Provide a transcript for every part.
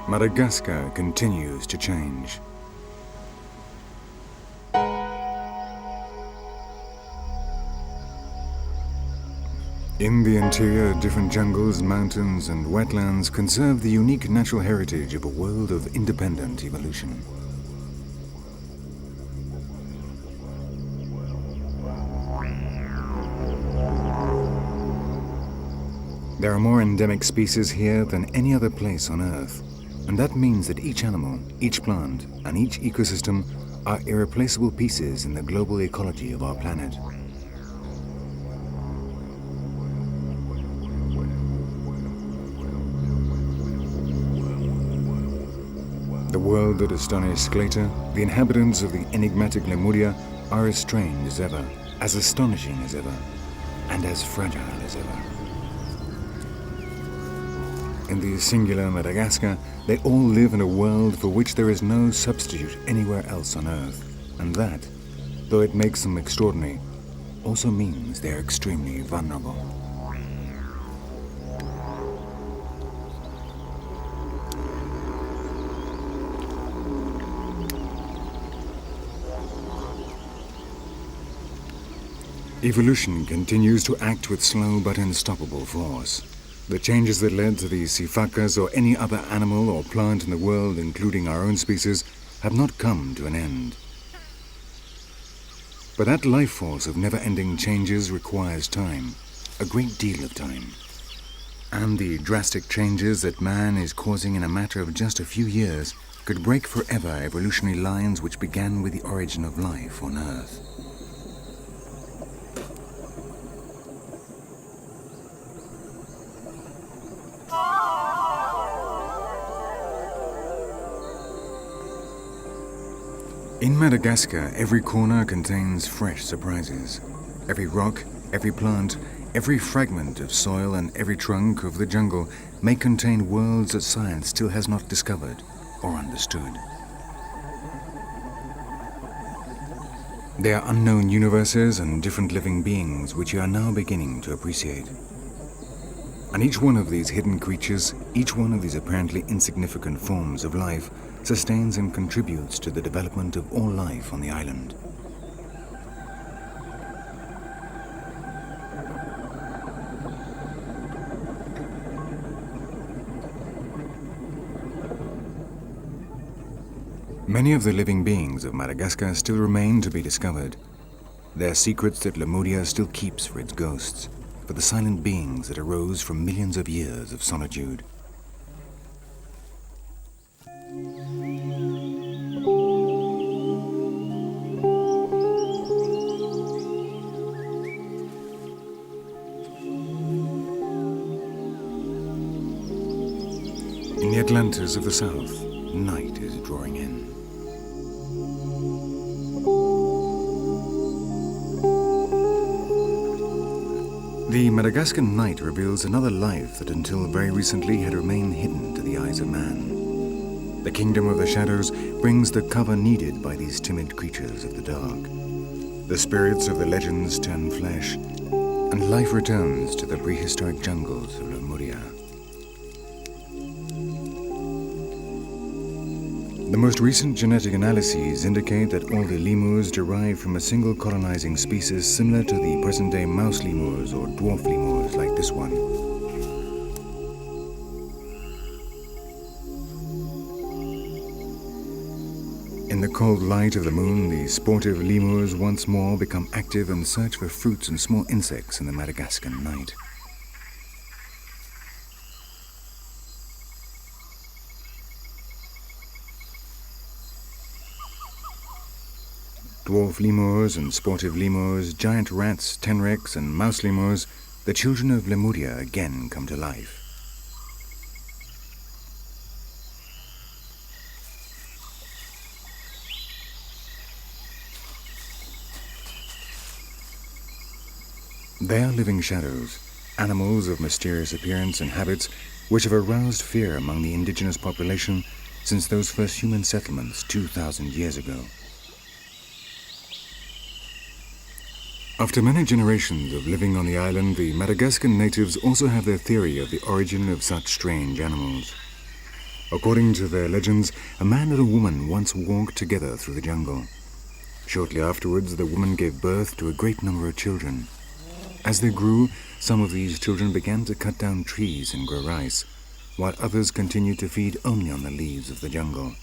Madagascar continues to change. In the interior, different jungles, mountains, and wetlands conserve the unique natural heritage of a world of independent evolution. There are more endemic species here than any other place on Earth, and that means that each animal, each plant, and each ecosystem are irreplaceable pieces in the global ecology of our planet. The world that astonished Sclater, the inhabitants of the enigmatic Lemuria, are as strange as ever, as astonishing as ever, and as fragile as ever. In the singular Madagascar, they all live in a world for which there is no substitute anywhere else on Earth, and that, though it makes them extraordinary, also means they are extremely vulnerable. Evolution continues to act with slow but unstoppable force. The changes that led to the sifakas or any other animal or plant in the world, including our own species, have not come to an end. But that life force of never-ending changes requires time, a great deal of time. And the drastic changes that man is causing in a matter of just a few years could break forever evolutionary lines which began with the origin of life on Earth. In Madagascar, every corner contains fresh surprises. Every rock, every plant, every fragment of soil and every trunk of the jungle may contain worlds that science still has not discovered or understood. They are unknown universes and different living beings which you are now beginning to appreciate. And each one of these hidden creatures, each one of these apparently insignificant forms of life, sustains and contributes to the development of all life on the island. Many of the living beings of Madagascar still remain to be discovered. They are secrets that Lemuria still keeps for its ghosts, for the silent beings that arose from millions of years of solitude. In the Atlantis of the South, night is drawing in. The Madagascar night reveals another life that until very recently had remained hidden to the eyes of man. The kingdom of the shadows brings the cover needed by these timid creatures of the dark. The spirits of the legends turn flesh, and life returns to the prehistoric jungles of Lemuria. The most recent genetic analyses indicate that all the lemurs derive from a single colonizing species similar to the present-day mouse lemurs or dwarf lemurs like this one. In the cold light of the moon, the sportive lemurs once more become active and search for fruits and small insects in the Madagascar night. Dwarf lemurs and sportive lemurs, giant rats, tenrecs, and mouse lemurs, the children of Lemuria again come to life. They are living shadows, animals of mysterious appearance and habits which have aroused fear among the indigenous population since those first human settlements 2,000 years ago. After many generations of living on the island, the Madagascar natives also have their theory of the origin of such strange animals. According to their legends, a man and a woman once walked together through the jungle. Shortly afterwards, the woman gave birth to a great number of children. As they grew, some of these children began to cut down trees and grow rice, while others continued to feed only on the leaves of the jungle.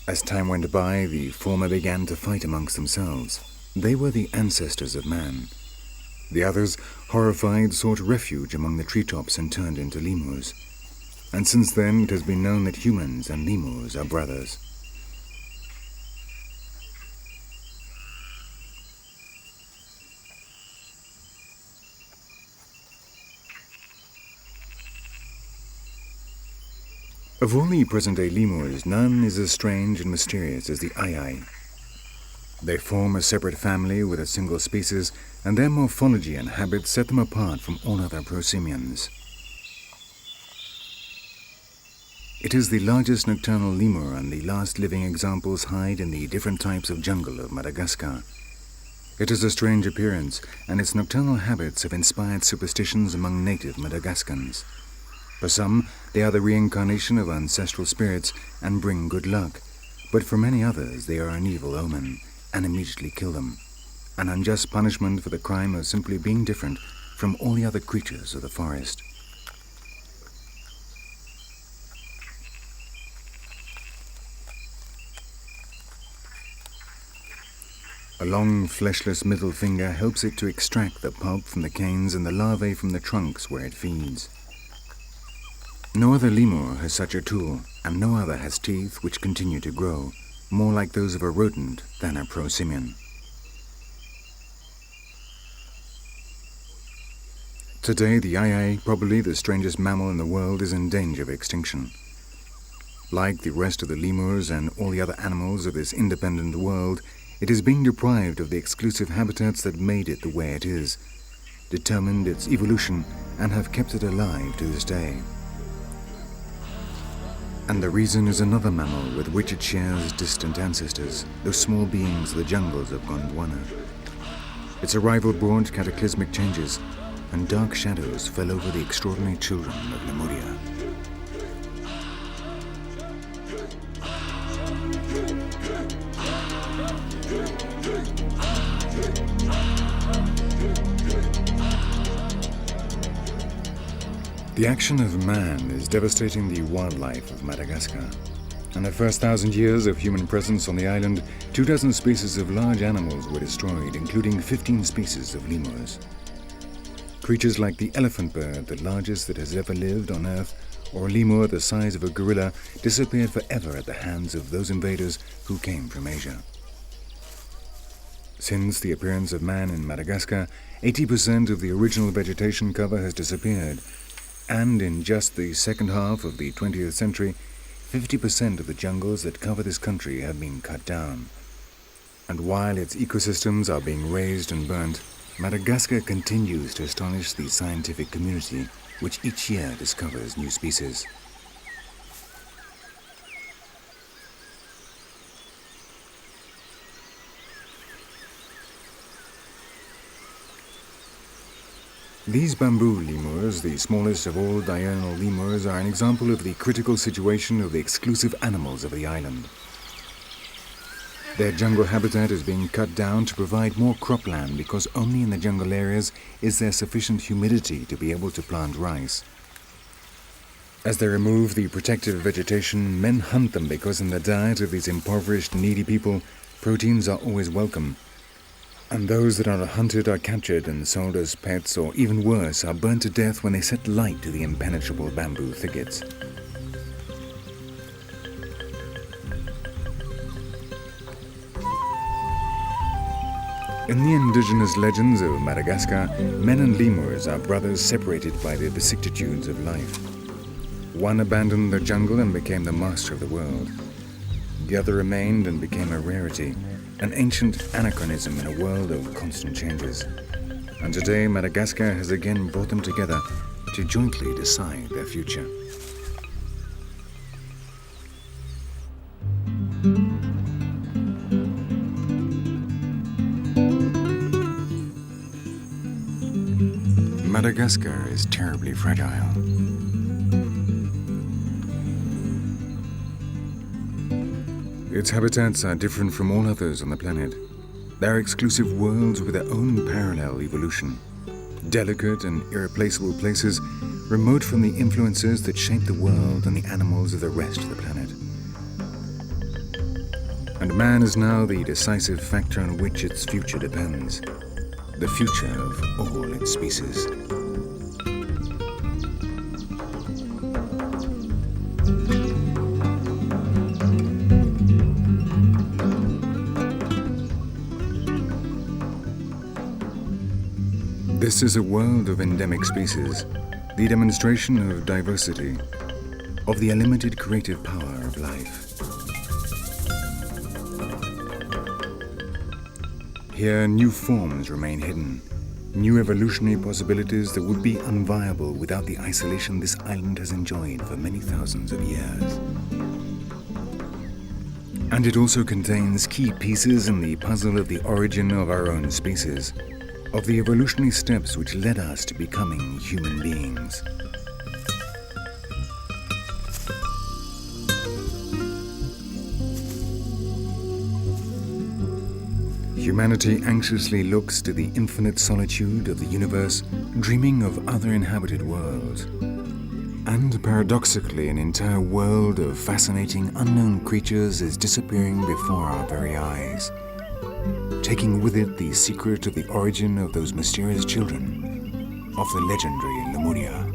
As time went by, the former began to fight amongst themselves. They were the ancestors of man. The others, horrified, sought refuge among the treetops and turned into lemurs. And since then, it has been known that humans and lemurs are brothers. Of all the present-day lemurs, none is as strange and mysterious as the ai. They form a separate family with a single species, and their morphology and habits set them apart from all other prosimians. It is the largest nocturnal lemur, and the last living examples hide in the different types of jungle of Madagascar. It has a strange appearance, and its nocturnal habits have inspired superstitions among native Madagascans. For some, they are the reincarnation of ancestral spirits and bring good luck, but for many others they are an evil omen and immediately kill them, an unjust punishment for the crime of simply being different from all the other creatures of the forest. A long, fleshless middle finger helps it to extract the pulp from the canes and the larvae from the trunks where it feeds. No other lemur has such a tool, and no other has teeth which continue to grow, more like those of a rodent than a prosimian. Today, the ai, probably the strangest mammal in the world, is in danger of extinction. Like the rest of the lemurs and all the other animals of this independent world, it is being deprived of the exclusive habitats that made it the way it is, determined its evolution, and have kept it alive to this day. And the reason is another mammal with which it shares distant ancestors, those small beings of the jungles of Gondwana. Its arrival brought cataclysmic changes, and dark shadows fell over the extraordinary children of Lemuria. The action of man is devastating the wildlife of Madagascar. In the first 1,000 years of human presence on the island, 24 species of large animals were destroyed, including 15 species of lemurs. Creatures like the elephant bird, the largest that has ever lived on Earth, or a lemur the size of a gorilla, disappeared forever at the hands of those invaders who came from Asia. Since the appearance of man in Madagascar, 80% of the original vegetation cover has disappeared, and in just the second half of the 20th century, 50% of the jungles that cover this country have been cut down. And while its ecosystems are being razed and burnt, Madagascar continues to astonish the scientific community, which each year discovers new species. These bamboo lemurs, the smallest of all diurnal lemurs, are an example of the critical situation of the exclusive animals of the island. Their jungle habitat is being cut down to provide more cropland because only in the jungle areas is there sufficient humidity to be able to plant rice. As they remove the protective vegetation, men hunt them because in the diet of these impoverished, needy people, proteins are always welcome. And those that are hunted are captured and sold as pets, or even worse, are burnt to death when they set light to the impenetrable bamboo thickets. In the indigenous legends of Madagascar, men and lemurs are brothers separated by the vicissitudes of life. One abandoned the jungle and became the master of the world. The other remained and became a rarity, an ancient anachronism in a world of constant changes. And today, Madagascar has again brought them together to jointly decide their future. Madagascar is terribly fragile. Its habitats are different from all others on the planet. They're exclusive worlds with their own parallel evolution. Delicate and irreplaceable places, remote from the influences that shape the world and the animals of the rest of the planet. And man is now the decisive factor on which its future depends. The future of all its species. This is a world of endemic species, the demonstration of diversity, of the unlimited creative power of life. Here, new forms remain hidden, new evolutionary possibilities that would be unviable without the isolation this island has enjoyed for many thousands of years. And it also contains key pieces in the puzzle of the origin of our own species, of the evolutionary steps which led us to becoming human beings. Humanity anxiously looks to the infinite solitude of the universe, dreaming of other inhabited worlds. And paradoxically, an entire world of fascinating unknown creatures is disappearing before our very eyes, taking with it the secret of the origin of those mysterious children of the legendary Lemuria.